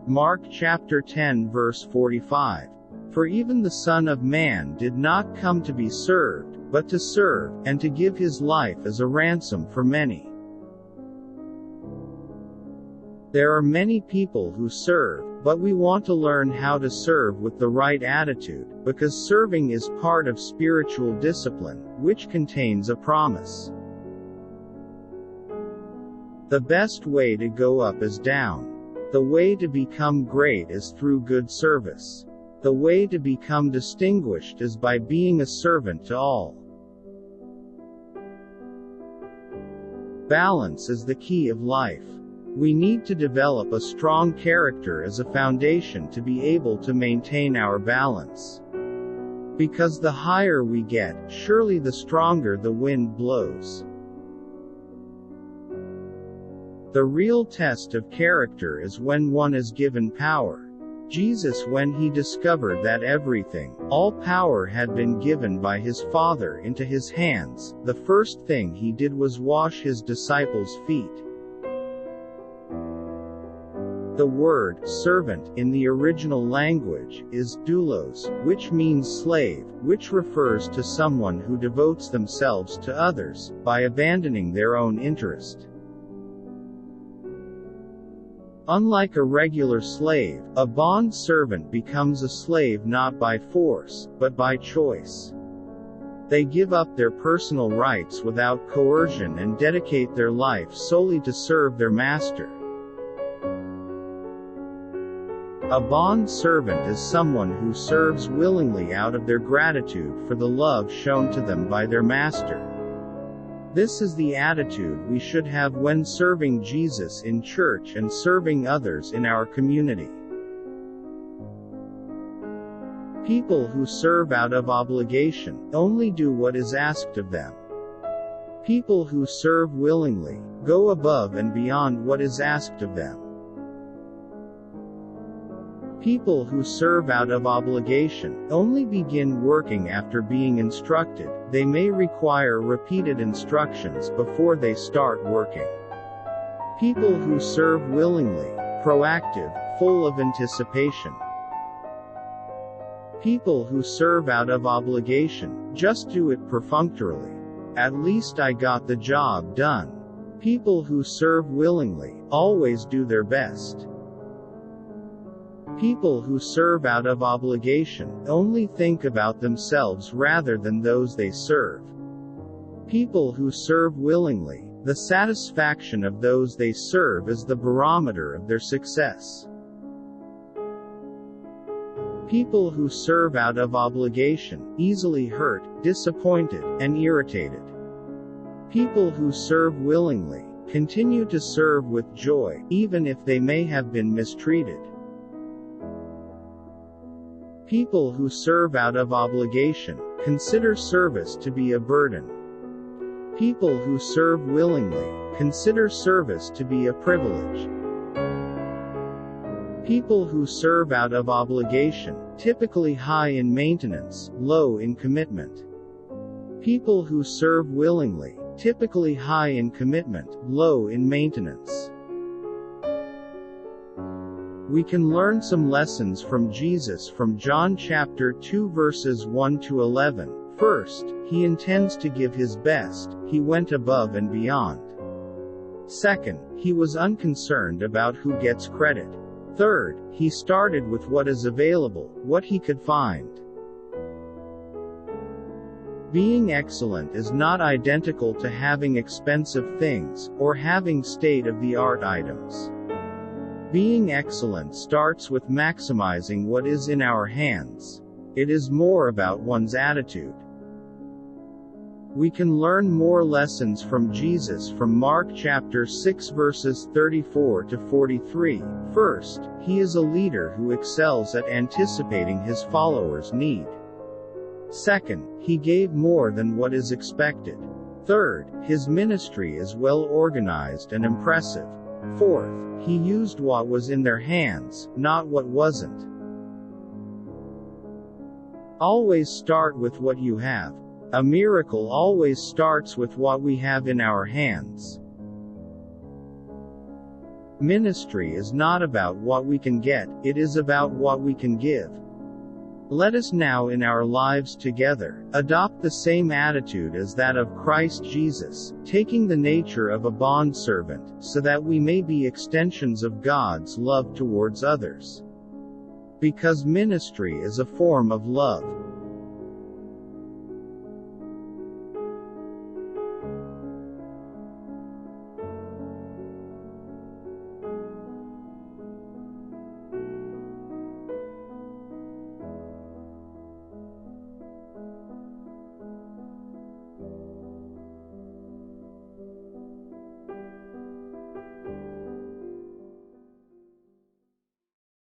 Mark chapter 10 verse 45. For even the Son of Man did not come to be served, but to serve, and to give his life as a ransom for many. There are many people who serve, but we want to learn how to serve with the right attitude, because serving is part of spiritual discipline, which contains a promise. The best way to go up is down. The way to become great is through good service. The way to become distinguished is by being a servant to all. Balance is the key of life. We need to develop a strong character as a foundation to be able to maintain our balance. Because the higher we get, surely the stronger the wind blows. The real test of character is when one is given power. Jesus, when he discovered that everything, all power had been given by his Father into his hands, the first thing he did was wash his disciples' feet. The word servant in the original language is doulos, which means slave, which refers to someone who devotes themselves to others, by abandoning their own interest. Unlike a regular slave, a bond servant becomes a slave not by force, but by choice. They give up their personal rights without coercion and dedicate their life solely to serve their master. A bond servant is someone who serves willingly out of their gratitude for the love shown to them by their master. This is the attitude we should have when serving Jesus in church and serving others in our community. People who serve out of obligation only do what is asked of them. People who serve willingly go above and beyond what is asked of them. People who serve out of obligation only begin working after being instructed. They may require repeated instructions before they start working. People who serve willingly, proactive, full of anticipation. People who serve out of obligation just do it perfunctorily. At least I got the job done. People who serve willingly always do their best. People who serve out of obligation only think about themselves rather than those they serve. People who serve willingly, the satisfaction of those they serve is the barometer of their success. People who serve out of obligation easily hurt, disappointed, and irritated. People who serve willingly continue to serve with joy, even if they may have been mistreated. People who serve out of obligation consider service to be a burden. People who serve willingly consider service to be a privilege. People who serve out of obligation, typically high in maintenance, low in commitment. People who serve willingly, typically high in commitment, low in maintenance. We can learn some lessons from Jesus from John chapter 2 verses 1 to 11. First, he intends to give his best. He went above and beyond. Second, he was unconcerned about who gets credit. Third, he started with what is available, what he could find. Being excellent is not identical to having expensive things, or having state-of-the-art items. Being excellent starts with maximizing what is in our hands. It is more about one's attitude. We can learn more lessons from Jesus from Mark chapter 6 verses 34 to 43. First, he is a leader who excels at anticipating his followers' need. Second, he gave more than what is expected. Third, his ministry is well organized and impressive. Fourth, he used what was in their hands, not what wasn't. Always start with what you have. A miracle always starts with what we have in our hands. Ministry is not about what we can get, it is about what we can give. Let us now in our lives together, adopt the same attitude as that of Christ Jesus, taking the nature of a bondservant, so that we may be extensions of God's love towards others. Because ministry is a form of love.